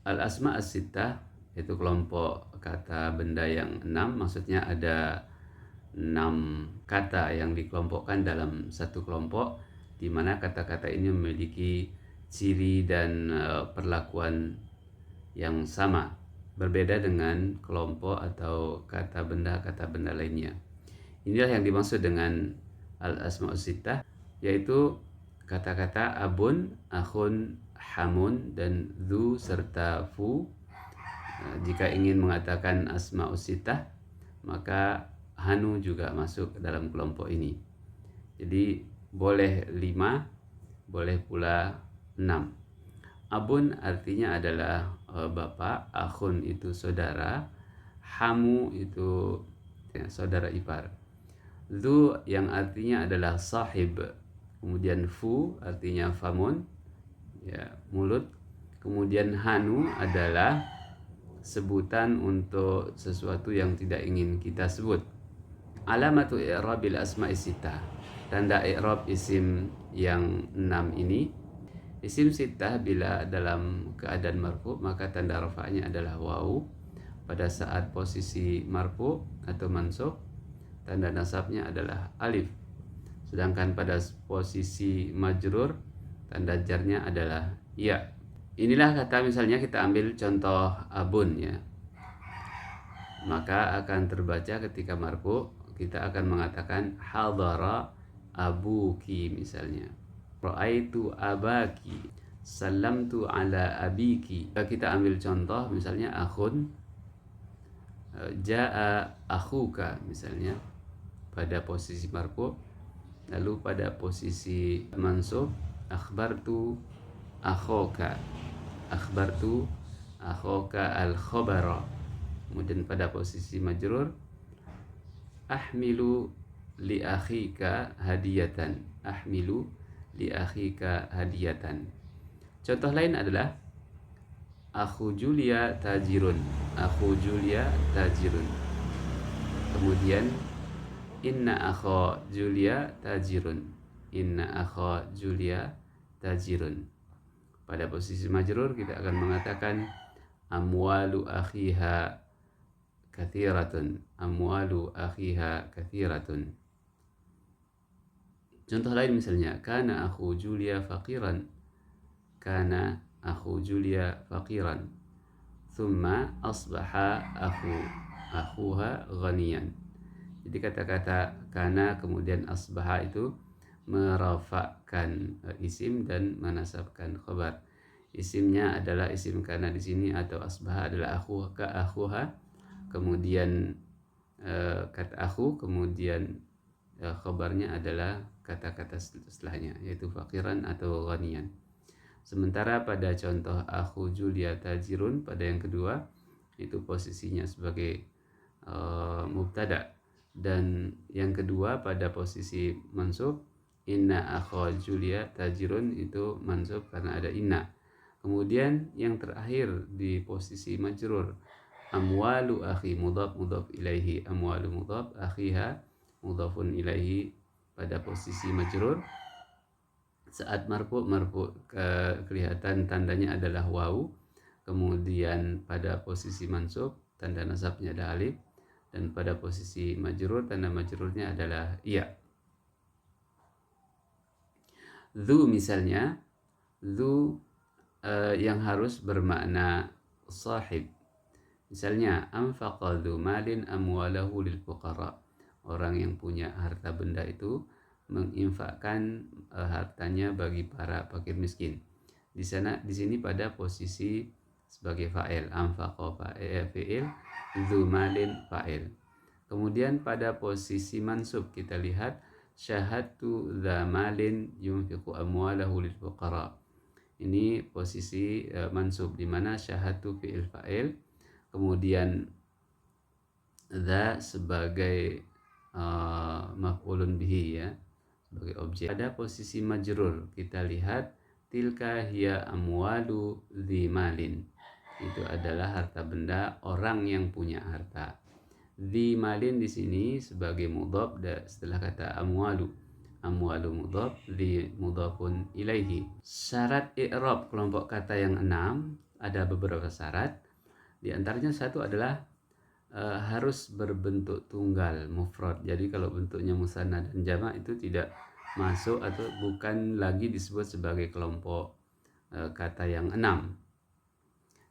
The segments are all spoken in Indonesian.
Al-asma as-sittah itu kelompok kata benda yang 6, maksudnya ada 6 kata yang dikelompokkan dalam satu kelompok, di mana kata-kata ini memiliki ciri dan perlakuan yang sama, berbeda dengan kelompok atau kata benda lainnya. Inilah yang dimaksud dengan al-asma'us sittah, yaitu kata-kata abun, akhun, hamun, dan dzu serta fu. Jika ingin mengatakan asma'us sittah, maka hanu juga masuk ke dalam kelompok ini. Jadi boleh 5, boleh pula 6. Abun artinya adalah bapak, akhun itu saudara, hamu itu ya, saudara ipar. Dzu yang artinya adalah sahib, kemudian fu artinya famun, ya, mulut. Kemudian hanu adalah sebutan untuk sesuatu yang tidak ingin kita sebut. Alamatu i'rabil asma'i sittah, tanda i'rab isim yang 6 ini. Isim sittah bila dalam keadaan marfu, maka tanda rafa'nya adalah wawu. Pada saat posisi marfu atau mansub, tanda nasabnya adalah alif. Sedangkan pada posisi majrur, tanda jarnya adalah ya. Inilah kata, misalnya kita ambil contoh abun ya. Maka akan terbaca ketika marfu, kita akan mengatakan hadara abuki misalnya. Ra'aitu abaki, salamtu ala abiki. Kita ambil contoh misalnya akhun, jaa akhuka misalnya pada posisi marfu. Lalu pada posisi mansub, akhbartu akhoka, akhbartu akhoka al-khabara. Kemudian pada posisi majrur, ahmilu li akhika hadiyatan, ahmilu li akhika hadiyatan. Contoh lain adalah akhu Julia tajirun, akhu Julia tajirun. Kemudian inna akha Julia tajirun, inna akha Julia tajirun. Pada posisi majrur kita akan mengatakan amwalu akhiha kathiratun, amwalu akhiha kathiratun. Contoh lain misalnya kana akhu Julia faqiran, kana akhu Julia faqiran, thumma asbaha akhuha ghaniyan. Jadi kata-kata kana kemudian asbaha itu merafakkan isim dan menasabkan khabar. Isimnya adalah isim kana di sini, atau asbaha adalah akhuha, kemudian kata akhu, kemudian khabarnya adalah kata-kata setelahnya, yaitu fakiran atau ghaniyan. Sementara pada contoh akhu Julia tajirun, pada yang kedua itu posisinya sebagai mubtada, dan yang kedua pada posisi mansub, inna akha Julia tajirun itu mansub karena ada inna. Kemudian yang terakhir di posisi majrur, amwalu akhi mudhaf mudhaf ilaihi, amwalu mudhaf akhiha mudhafun ilaihi pada posisi majrur. Saat marfu kelihatan tandanya adalah wawu. Kemudian pada posisi mansub tanda nasabnya adalah alif, dan pada posisi majrur tanda majrurnya adalah iya. Dzu misalnya, dzu yang harus bermakna sahib. Misalnya anfaqa dzu malin amwalahu lil fuqara, orang yang punya harta benda itu menginfakkan hartanya bagi para fakir miskin. Di sini pada posisi sebagai fa'il, anfaqa fi'il, dzu malin fa'il. Kemudian pada posisi mansub kita lihat syahadtu dza malin yunfiqu amwalahu lil fuqara. Ini posisi mansub, di mana syahadtu fi'il fa'il, kemudian dza sebagai maf'ulun bihi ya, sebagai objek. Pada posisi majrur kita lihat tilka hiya amwalu dzi malin, itu adalah harta benda orang yang punya harta. Dzi malin di sini sebagai mudhaf setelah kata amwalu, amwalu mudhaf, dzi mudhafun ilaihi. Syarat i'rab kelompok kata yang 6 ada beberapa syarat. Di antaranya satu adalah harus berbentuk tunggal mufrad. Jadi kalau bentuknya musanna dan jamak itu tidak masuk atau bukan lagi disebut sebagai kelompok kata yang 6.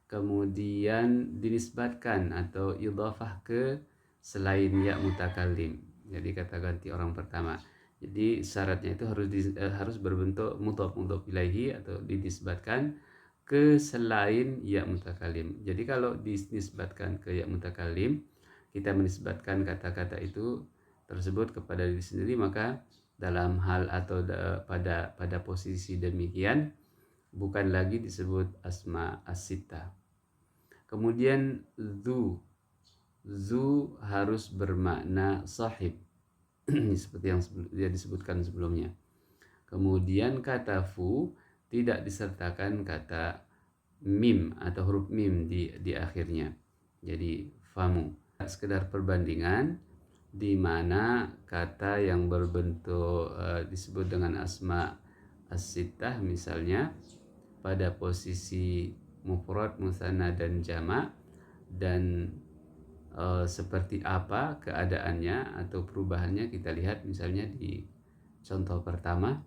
Kemudian dinisbatkan atau idhafah ke selain ya mutakallim. Jadi kata ganti orang pertama. Jadi syaratnya itu harus berbentuk mudhaf ilaihi atau dinisbatkan ke selain ya mutakallim. Jadi kalau dinisbatkan ke ya mutakallim, kita menisbatkan kata-kata itu tersebut kepada diri sendiri, maka dalam hal atau pada posisi demikian bukan lagi disebut asma as-sittah. Kemudian zu harus bermakna sahib seperti yang dia disebutkan sebelumnya. Kemudian kata fu tidak disertakan kata mim atau huruf mim di akhirnya. Jadi famu. Sekedar perbandingan di mana kata yang berbentuk disebut dengan asma as-sittah misalnya pada posisi mufrad, musanna dan jamak, dan seperti apa keadaannya atau perubahannya kita lihat misalnya di contoh pertama.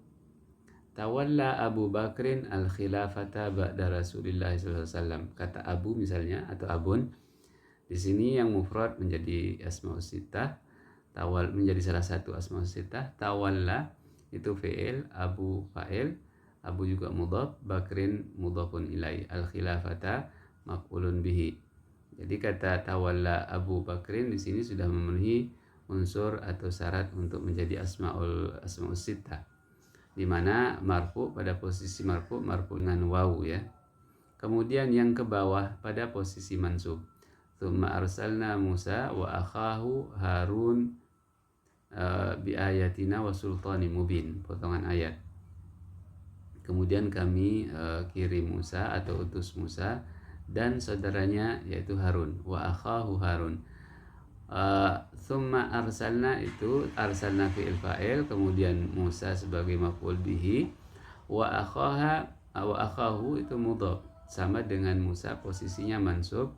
Tawalla Abu Bakrin al-khilafata ba'da Rasulillah SAW. Kata Abu misalnya atau Abun. Di sini yang mufrad menjadi asmaus sittah, tawal menjadi salah satu asmaus sittah. Tawalla itu fi'il, Abu fa'il, Abu juga mudhaf, Bakrin mudhafun ilai, al-khilafata maf'ulun bihi. Jadi kata tawalla Abu Bakrin di sini sudah memenuhi unsur atau syarat untuk menjadi asmaus sittah, di mana marfu pada posisi marfu dengan wawu ya. Kemudian yang ke bawah pada posisi mansub. Tsumma arsalna Musa wa akhahu Harun bi ayatina wa sultanin mubin, potongan ayat. Kemudian kami kirim Musa atau utus Musa dan saudaranya yaitu Harun, wa akhahu Harun. Tsumma arsalna itu arsalna fi'il fa'il, kemudian Musa sebagai maf'ul bihi, wa akhahu itu mudhaf, sama dengan Musa posisinya mansub,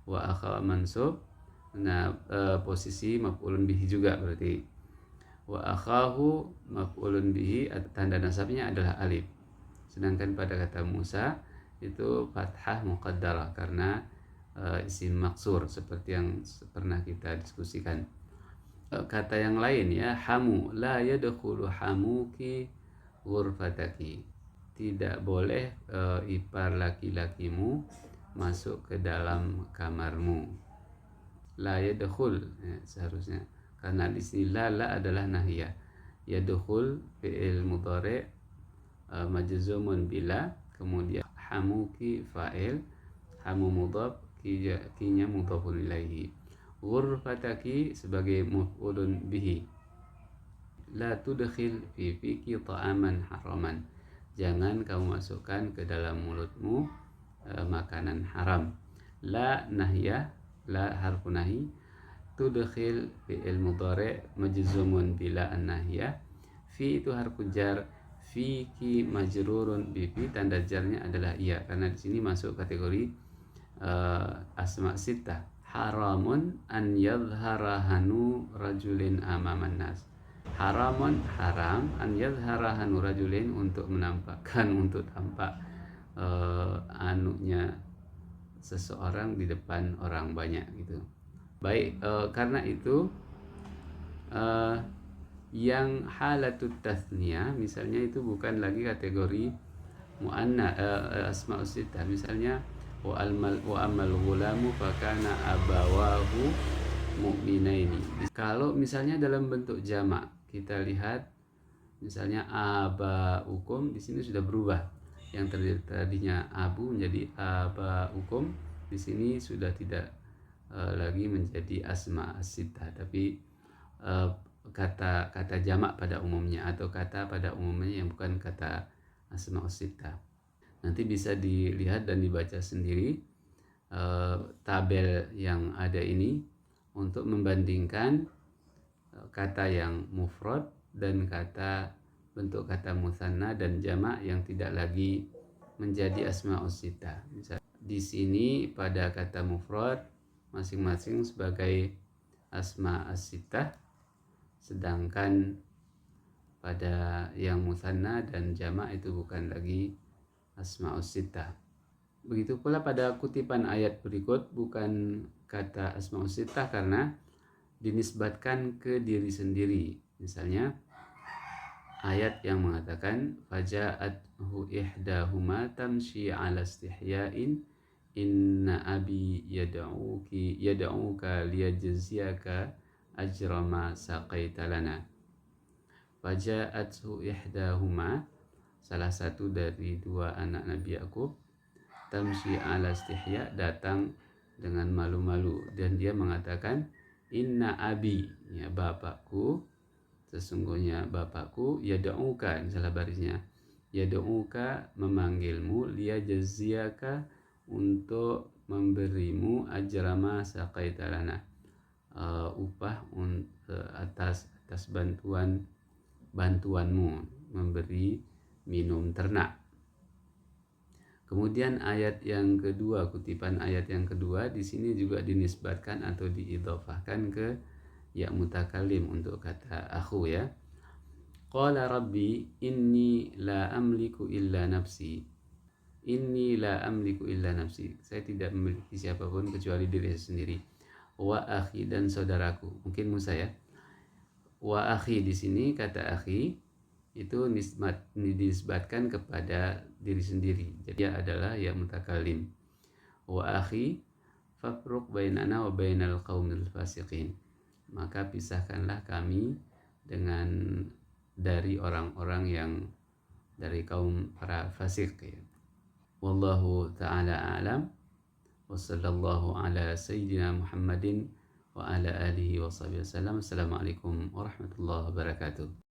wa akha mansub. Nah posisi maf'ulun bihi juga berarti wa akhahu maf'ulun bihi, tanda nasabnya adalah alif. Sedangkan pada kata Musa itu fathah muqaddarah karena isim maksur seperti yang pernah kita diskusikan. Kata yang lain ya, hamu la yadkhulu hamuki ghurfataki. Tidak boleh ipar laki-lakimu masuk ke dalam kamarmu. La yadkhul ya, seharusnya karena di sini la adalah nahiyah. Yadkhul fi'il mudhari' majzumun bila, kemudian hamuki fa'il, hamu mudhaf, kinya mudhafun ilaihi, ghurfataki sebagai maf'ulun bihi. La tudkhil fi fiki ta'aman haraman. Jangan kamu masukkan ke dalam mulutmu makanan haram. La nahiyah, la harfu nahi. Tudkhil fi'il mudhari' majzumun bila an-nahiyah. Fi itu harfu jar, fiki majrurun bi fi, tanda jarnya adalah iya karena di sini masuk kategori asma sittah. Haramun an yadhharahanu rajulin amaman nas. Haramun haram, an yadhharahanu rajulin untuk menampakkan, untuk tampak anunya seseorang di depan orang banyak gitu. Baik, karena itu yang halatut tasniyah misalnya itu bukan lagi kategori muanna asmaus sittah. Misalnya wa amal ghulamu fakana abawahu mu'minaini. Kalau misalnya dalam bentuk jamak kita lihat misalnya abaukum, di sini sudah berubah, yang tadinya abu menjadi abaukum, di sini sudah tidak lagi menjadi asma as-sittah, tapi kata jamak pada umumnya atau kata pada umumnya yang bukan kata asma as-sittah. Nanti bisa dilihat dan dibaca sendiri tabel yang ada ini untuk membandingkan kata yang mufrad dan bentuk kata musanna dan jamak yang tidak lagi menjadi asmaus sittah. di sini pada kata mufrad masing-masing sebagai asma as-sittah, sedangkan pada yang musanna dan jamak itu bukan lagi asmaus sittah. Begitu pula pada kutipan ayat berikut bukan kata asmaus sittah karena dinisbatkan ke diri sendiri. Misalnya ayat yang mengatakan faja'athu ihdahuma tamshi 'ala istihya'in inna abi yad'uka liyajziyaka ajra ma saqaita lana. Faja'athu ihdahuma, salah satu dari dua anak Nabi Yakub, tamshi 'ala istihya, datang dengan malu-malu, dan dia mengatakan inna abi, ya bapakku, sesungguhnya bapakku, yad'uka, salah barisnya, yad'uka memanggilmu, liyajziyaka untuk memberimu ajrama saqaita lana, upah atas bantuanmu memberi minum ternak. Kemudian ayat yang kedua, kutipan ayat yang kedua di sini juga dinisbatkan atau diidhofahkan ke ya mutakallim untuk kata akhu, ya. Qala rabbi inni la amliku illa nafsi. Inni la amliku illa nafsi. Saya tidak memiliki siapapun kecuali diri saya sendiri. Wa akhi, dan saudaraku. Mungkin Musa, ya. Wa akhi di sini kata akhi itu dinisbatkan kepada diri sendiri. Jadi dia adalah ya mutakallim. Wa akhi fafruq bainana wa bainal qaumil fasiqin. Maka pisahkanlah kami dari orang-orang yang dari kaum para fasik, ya. Wallahu ta'ala a'lam. Wa sallallahu ala sayyidina Muhammadin wa ala alihi wa sahbihi wasallam. Assalamualaikum warahmatullahi wabarakatuh.